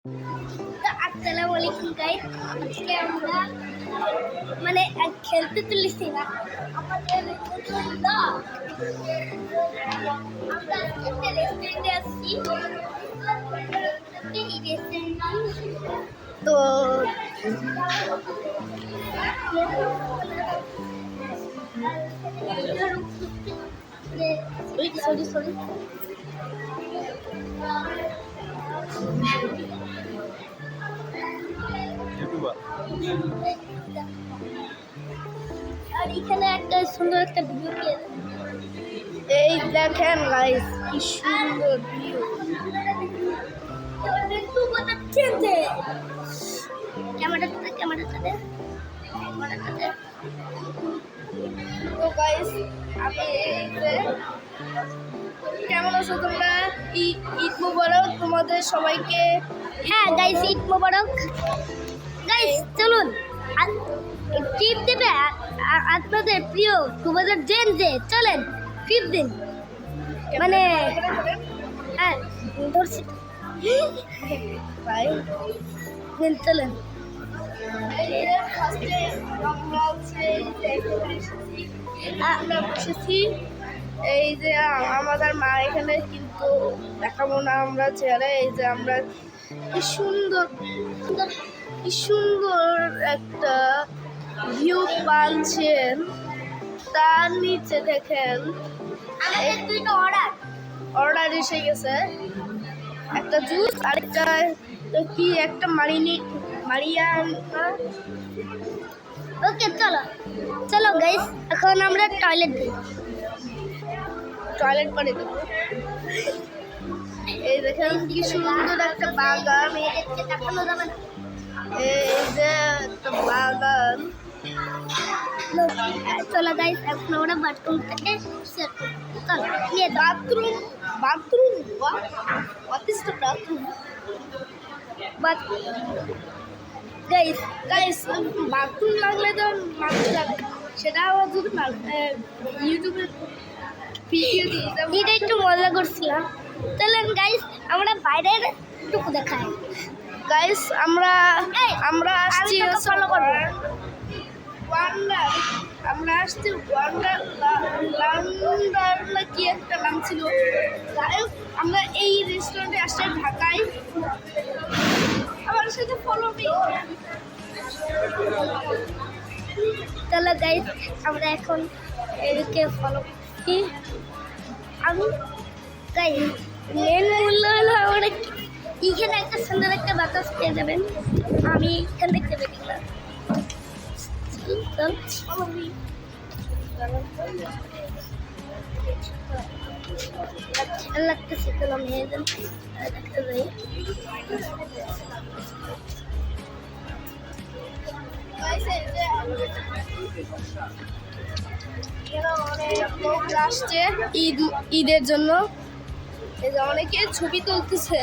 তো আসসালামু আলাইকুম গাইস, আজকে আমরা মানে খেলতে চলেছি না আমাদের আমরা একটা রেস্টুরেন্টে আসছি। এই রেস্টুরেন্ট তো সরি সরি আর এখানে একটা সুন্দর একটা ভিউ পেয়ে এই দেখেন গাইস কি সুন্দর ভিউ। ক্যামেরাটাতে তো গাইস আমি কেমন আছো তোমরা? ঈদ মোবারক তোমাদের সবাইকে। হ্যাঁ গাইস, ঈদ মোবারক গাইস। চলুন ট্রিপ দেবে আপনাদের প্রিয় তোমাদের জেনজে। চলেন ট্রিপ দিন, মানে হ্যাঁ ধরছি ভাই দিন। চলেন আমরা বসেছি এই যে আমাদের মা এখানে, কিন্তু দেখাবো না আমরা চেহারা। এই যে আমরা কি সুন্দর কি সুন্দর একটা ভিউ পাচ্ছেন, তার নিচে দেখেন দুইটা অর্ডার এসে গেছে, একটা জুস আর একটা কি একটা মারিয়ানা। ওকে চলো চলো গাইস, এখন আমরা টয়লেট করে দেবো। এই দেখেন কি সুন্দর একটা বাগান, দেখানো যাবে না। এই যে একটা বাগান। চলো গাইস, এখন আমরা বাথরুম থেকে চলো নিয়ে bathroom what is the bathroom guys bathroom লাগলে তো মানুষ যাবে, সেটা আবার যদি ইউটিউবে ভিডিও দিয়ে এটা একটু মজা করছিলাম। চলেন গাইস আমরা বাইরের টুকু দেখাই। গাইস আমরা আসছি ফলো করবো আমরা আসছি ওয়ান্ডার না কি একটা নাম ছিল। আমরা এই রেস্টুরেন্টে আসছি ঢাকায়। আমার সাথে ফলো চলো গাইস, আমরা এখন এদিকে ফলো করছি। আমি গাইস মেন মূল্য হলো আমরা এখানে একটা সুন্দর একটা বাতাস পেয়ে যাবেন। আমি এখান দেখতে পেয়েছিলাম লাগতেছে। চলো আমি দেখতে যাই। আসছে ঈদের জন্য, এই যে অনেকে ছবি তুলতেছে।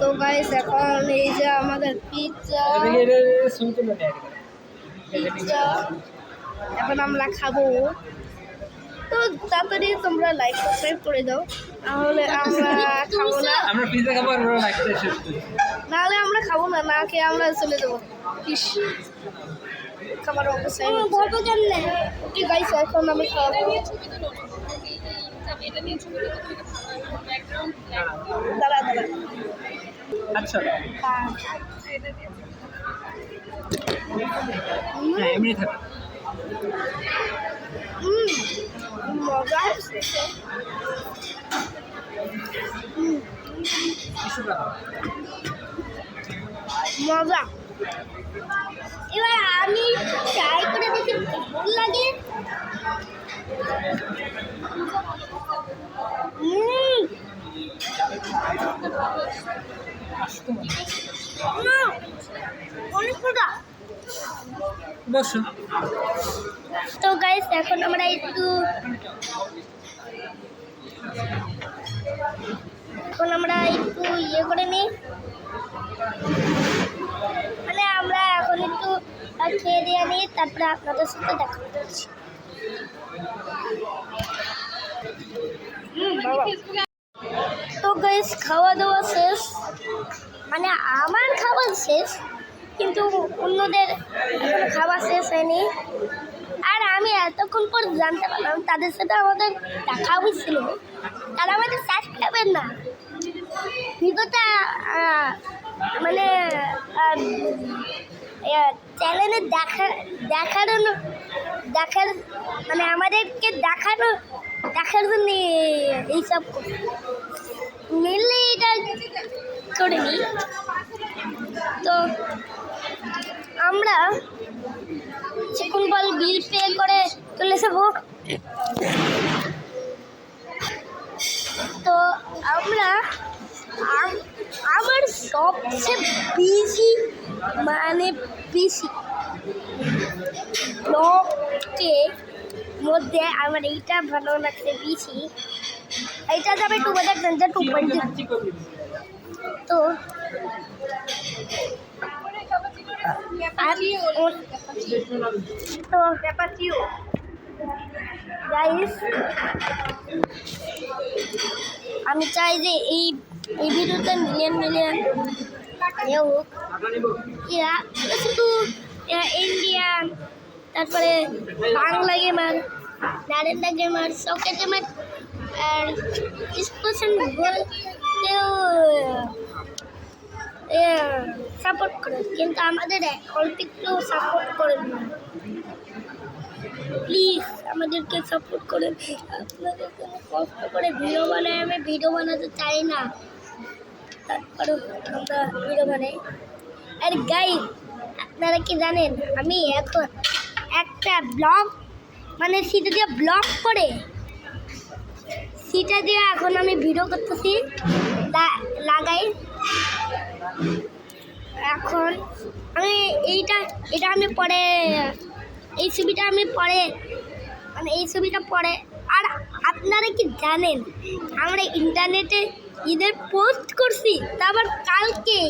তো গাইস এখন এই যে আমাদের পিৎজা এখন আমরা খাবো। তো তাড়াতাড়ি তোমরা লাইক সাবস্ক্রাইব করে দাও, নাহলে আমরা খাবো না। আমরা পিৎজা খাবো আর ওরা লাইকটা শেষ করি। নাহলে আমরা খাবো না, না খেয়ে আমরা চলে যাবো। ইস, খাবার অবস্থায় বলবো কেমনে। ওকে গাইস এখন আমি খাবো। দাঁড়া দাঁড়া, আচ্ছা হ্যাঁ এমনি থাক। মজা মজা। এবার আমি ট্রাই করে দেখি কেমন লাগে। অনেক মজা। বসো। তো গাইস এখন আমরা একটু ইয়ে করে নিই, মানে আমরা এখন একটু খেয়ে দিয়ে নিই, তারপরে আপনাদের সাথে দেখা করছি। তো গাইস খাওয়া দাওয়া শেষ, মানে আমার খাওয়া শেষ, কিন্তু অন্যদের এখনো খাওয়া শেষ হয়নি। আর আমি এতক্ষণ পর জানতে পারলাম তাদের সাথে আমাদের দেখা হয়েছিল, তারা আমাদের সাবস্ক্রাইবার না। ভিডিওটা মানে চ্যানেলে দেখার মানে আমাদেরকে দেখার জন্য এইসব মেনলি এটা করিনি। তো আমরা চিকন বল বিল পে করে চলে যাবো। তো আমরা আমার সবচেয়ে বেশি ব্লগের মধ্যে আমার এইটা ভালো লাগছে বেশি। এইটা যাবে 2022। তো গাইস আমি চাই যে এই ভিডিওতে মিলিয়ন হোক। শুধু ইন্ডিয়ান, তারপরে বাংলা গেমার, নারেন্দা গেমার, সকেট গেমার আর স্পোর্টস বলতেও সাপোর্ট করে, কিন্তু আমাদের অল্প একটু সাপোর্ট করেন না প্লিজ, আমাদেরকে সাপোর্ট করেন। আপনাদের কোনো কষ্ট করে ভিডিও বানাই, আমি ভিডিও বানাতে চাই না, তারপরে আমরা ভিডিও বানাই। আর গাইস আপনারা কি জানেন, আমি এখন একটা ব্লগ মানে সেটা দিয়ে ব্লগ করে সেটা দিয়ে এখন আমি ভিডিও করতেছি লাগাই। এখন আমি এটা আমি পরে এই ছবিটা আমি পরে মানে এই ছবিটা পরে। আর আপনারা কি জানেন আমরা ইন্টারনেটে ঈদের পোস্ট করছি, তারপর কালকে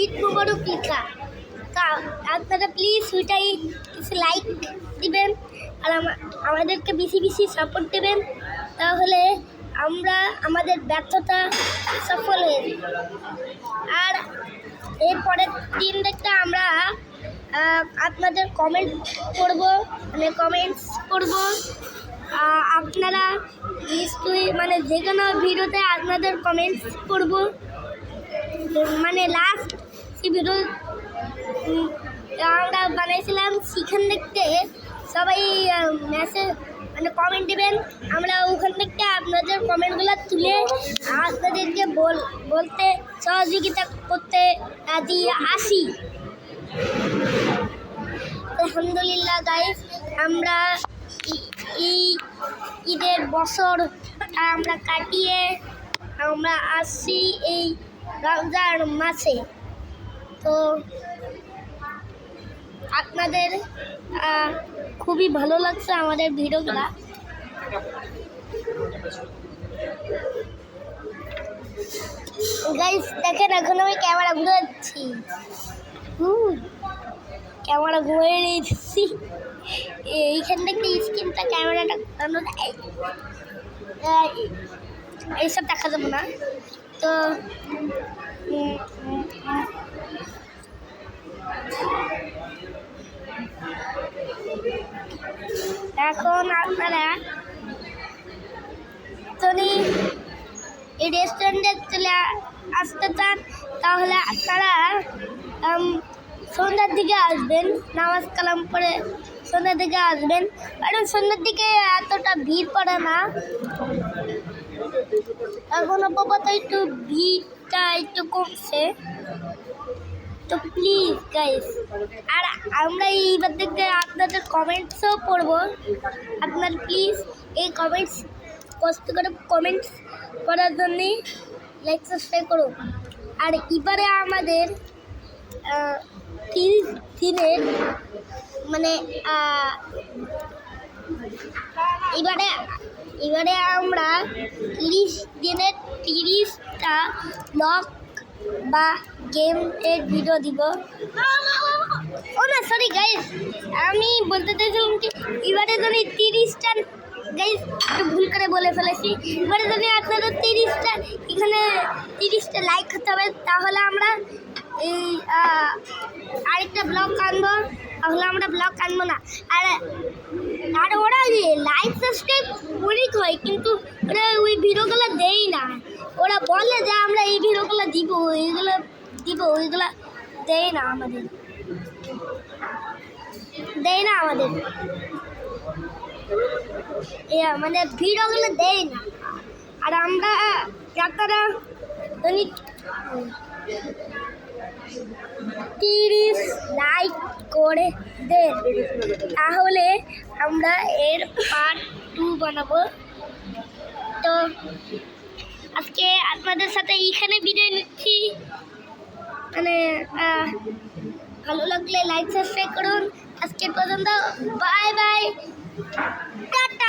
ঈদ মুবারক লেখা। তা আপনারা প্লিজ ওইটাই কিছু লাইক দিবেন আর আমাদেরকে বেশি বেশি সাপোর্ট দেবেন, তাহলে আমরা আমাদের ব্যর্থতা সফল হয়ে যাবে। আর এরপরের দিন দেখতে আমরা আপনাদের কমেন্টস করব। আপনারা নিশ্চয়ই মানে যে কোনো ভিডিওতে আপনাদের কমেন্টস করব। মানে লাস্ট ভিডিও আমরা বানাইছিলাম, সেখান থেকে সবাই মেসেজ মানে কমেন্ট দেবেন, আমরা ওখান থেকে আপনাদের কমেন্টগুলো তুলে আপনাদেরকে বলতে সহযোগিতা করতে রাজি আসি। আলহামদুলিল্লাহ গাইস, আমরা এই ঈদের বছর আমরা কাটিয়ে আমরা আসছি এই রমজান মাসে। তো আপনাদের খুবই ভালো লাগছে আমাদের ভিডিওগুলা। গাইস দেখেন এখন আমি ক্যামেরা ঘুরাচ্ছি। ক্যামেরা ঘুরে নিচ্ছি। এইখান থেকে স্ক্রিনটা ক্যামেরাটা এইসব দেখা যাবে না তো। এখন আপনারা যদি এই রেস্টুরেন্টে চলে আসতে চান তাহলে আপনারা সন্ধ্যার দিকে আসবেন, নামাজ কালাম পরে সন্ধ্যার দিকে আসবেন, কারণ সন্ধ্যার দিকে এতটা ভিড় পড়ে না। এখন আপাতত একটু ভিড়টা একটু কমছে, তো প্লিজ গাইস। আর আমরা এইবার দেখতে আপনাদের কমেন্টসও পড়বো, আপনার প্লিজ এই কমেন্টস কষ্ট করে কমেন্টস করার জন্যে লাইক সাবস্ক্রাইব করুন। আর এবারে আমাদের 30 দিনের মানে এবারে আমরা 30 দিনের 30টা ব্লগ বা গেমের ভিডিও দিব। ও না সরি গাইস, আমি বলতে চাইছিলাম কি এবারে যদি 30টা গাইস একটু ভুল করে বলে ফেলেছি। এবারে যদি আপনাদের 30টা এখানে 30টা লাইক হতে হবে তাহলে আমরা এই আরেকটা ব্লগ আনবো, তাহলে আমরা ব্লগ আনবো না। আর ওরা লাইক সাবস্ক্রাইব করি হয়, কিন্তু ওরা ওই ভিডিওগুলো দেই না। ওরা বলে যে আমরা এই ভিডিওগুলো দিব, ওইগুলো দেয় না আমাদের, মানে ভিডিওগুলো দেয় না। আর আমরা যারা 30 লাইক করে দেন তাহলে আমরা এর পার্ট 2 বানাবো। তো আজকে আপনাদের সাথে এইখানে বিদায় নিচ্ছি। মানে ভালো লাগলে লাইক সাবস্ক্রাইব করুন। আজকের পর্যন্ত বাই বাই, টাটা।